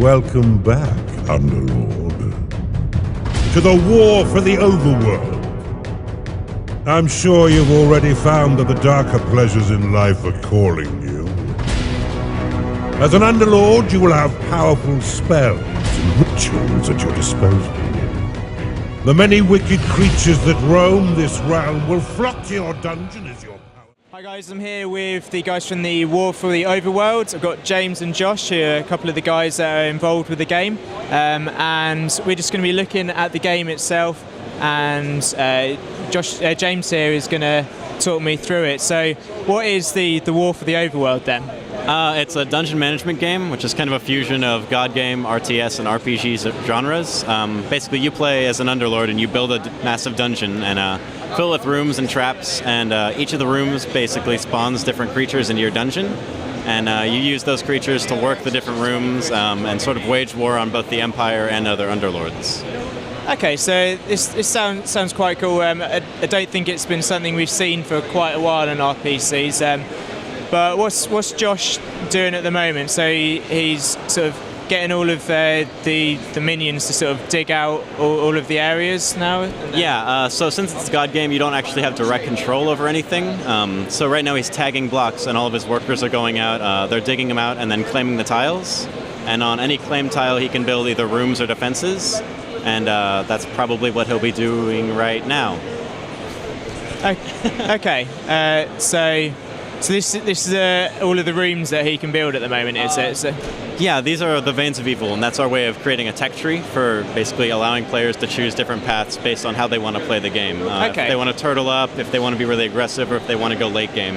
Welcome back, Underlord, to the war for the Overworld. I'm sure you've already found that the darker pleasures in life are calling you. As an Underlord, you will have powerful spells and rituals at your disposal. The many wicked creatures that roam this realm will flock to your dungeon as your power. Hi guys, I'm here with the guys from the War for the Overworld. I've got James and Josh, who are a couple of the guys that are involved with the game. And we're just going to be looking at the game itself, and James here is going to talk me through it. So what is the War for the Overworld then? It's a dungeon management game, which is kind of a fusion of God game, RTS, and RPG genres. Basically, you play as an Underlord and you build a massive dungeon and fill it with rooms and traps, and each of the rooms basically spawns different creatures into your dungeon. And you use those creatures to work the different rooms and sort of wage war on both the Empire and other Underlords. Okay, so this sounds quite cool. I don't think it's been something we've seen for quite a while in RPCs. But what's Josh doing at the moment? So he's sort of getting all of the minions to sort of dig out all of the areas now? Yeah, so since it's a God game, you don't actually have direct control over anything. So right now he's tagging blocks and all of his workers are going out, they're digging them out and then claiming the tiles. And on any claimed tile he can build either rooms or defenses. And that's probably what he'll be doing right now. Okay, so this is all of the rooms that he can build at the moment, is it? So yeah, these are the Veins of Evil, and that's our way of creating a tech tree for basically allowing players to choose different paths based on how they want to play the game. If they want to turtle up, if they want to be really aggressive, or if they want to go late game.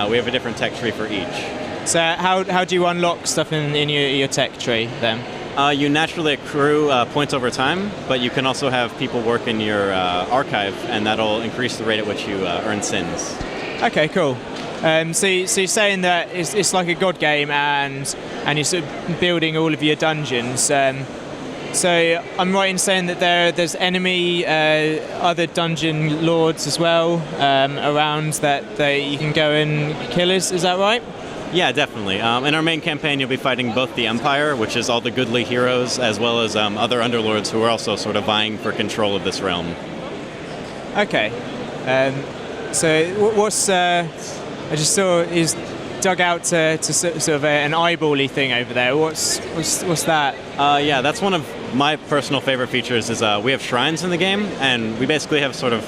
We have a different tech tree for each. So how do you unlock stuff in your tech tree then? You naturally accrue points over time, but you can also have people work in your archive, and that'll increase the rate at which you earn sins. Okay, cool. So you're saying that it's like a god game, and you're sort of building all of your dungeons. So I'm right in saying that there's enemy other dungeon lords as well around that you can go and kill. Is that right? Yeah, definitely. In our main campaign, you'll be fighting both the Empire, which is all the goodly heroes, as well as other Underlords who are also sort of vying for control of this realm. Okay. So what's I just saw he's dug out to sort of an eyeball-y thing over there. What's that? Yeah, that's one of my personal favorite features. Is we have shrines in the game, and we basically have sort of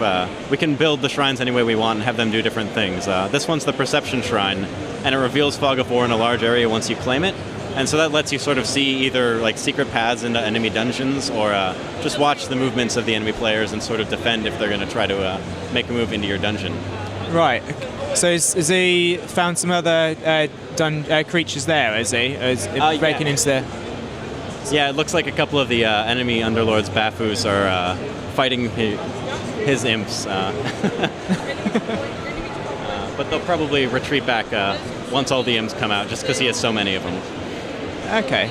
we can build the shrines any way we want and have them do different things. This one's the Perception Shrine, and it reveals Fog of War in a large area once you claim it. And so that lets you sort of see either like secret paths into enemy dungeons, or just watch the movements of the enemy players and sort of defend if they're going to try to make a move into your dungeon. Right. So has he found some other creatures there, is he? Is breaking into the... Yeah, it looks like a couple of the enemy Underlords, Bafus, are fighting his imps. But they'll probably retreat back once all the imps come out, just because he has so many of them. Okay.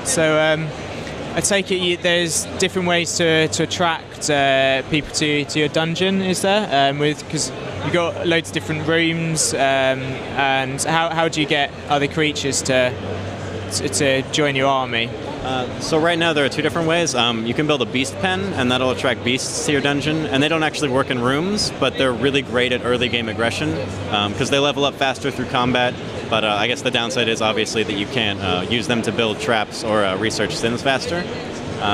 So I take it there's different ways to attract people to your dungeon, is there? Because you've got loads of different rooms, and how do you get other creatures to join your army? So right now there are two different ways. You can build a beast pen, and that'll attract beasts to your dungeon, and they don't actually work in rooms, but they're really great at early game aggression, because they level up faster through combat, but I guess the downside is obviously that you can't use them to build traps or research sins faster.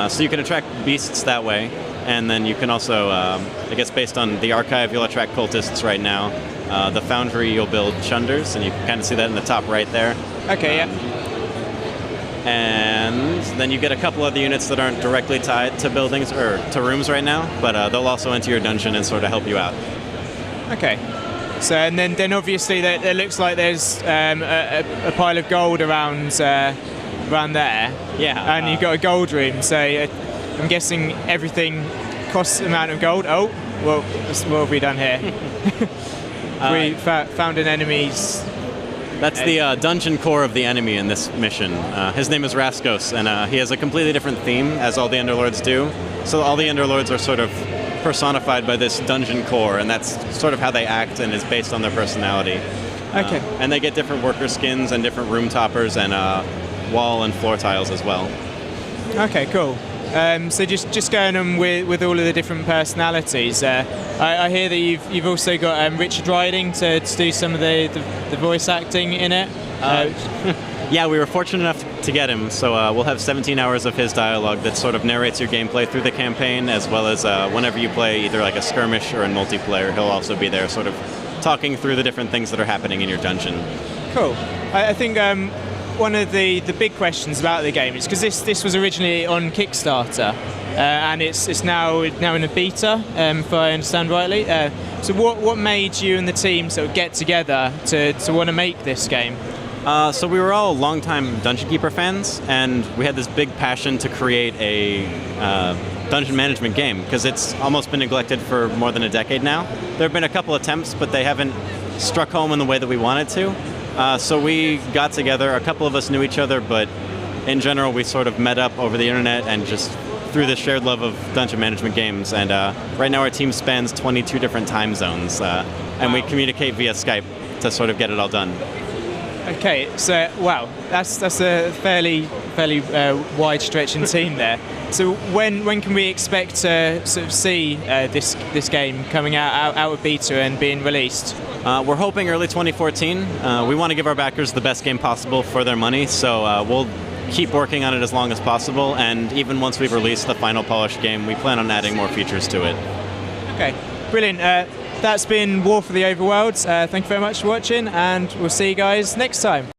So you can attract beasts that way, and then you can also, I guess based on the archive, you'll attract cultists right now. The foundry, you'll build chunders, and you can kind of see that in the top right there. Okay, yeah. And then you get a couple other units that aren't directly tied to buildings or to rooms right now, but they'll also enter your dungeon and sort of help you out. Okay. So and then obviously there looks like there's a pile of gold around there. Yeah. And you've got a gold room. So I'm guessing everything costs an amount of gold. Oh, well, what have we done here? We found an enemy's... That's the dungeon core of the enemy in this mission. His name is Raskos, and he has a completely different theme, as all the Underlords do. So all the Underlords are sort of personified by this dungeon core, and that's sort of how they act and is based on their personality. Okay. And they get different worker skins and different room toppers, and wall and floor tiles as well. Okay, cool. So just going on with all of the different personalities, I hear that you've also got Richard Riding to do some of the voice acting in it. Yeah, we were fortunate enough to get him, so we'll have 17 hours of his dialogue that sort of narrates your gameplay through the campaign, as well as whenever you play either like a skirmish or in multiplayer, he'll also be there sort of talking through the different things that are happening in your dungeon. Cool. I think one of the big questions about the game is because this was originally on Kickstarter and it's now in a beta, if I understand rightly. So what made you and the team sort of get together to want to make this game? So we were all longtime Dungeon Keeper fans, and we had this big passion to create a dungeon management game because it's almost been neglected for more than a decade now. There have been a couple attempts, but they haven't struck home in the way that we wanted to. So we got together. A couple of us knew each other, but in general, we sort of met up over the internet and just through the shared love of dungeon management games. And right now, our team spans 22 different time zones, and we communicate via Skype to sort of get it all done. Okay, so wow, that's a fairly wide-stretching team there. So when can we expect to sort of see this game coming out of beta and being released? We're hoping early 2014. We want to give our backers the best game possible for their money, so we'll keep working on it as long as possible. And even once we've released the final polished game, we plan on adding more features to it. Okay, brilliant. That's been War for the Overworld. Thank you very much for watching, and we'll see you guys next time.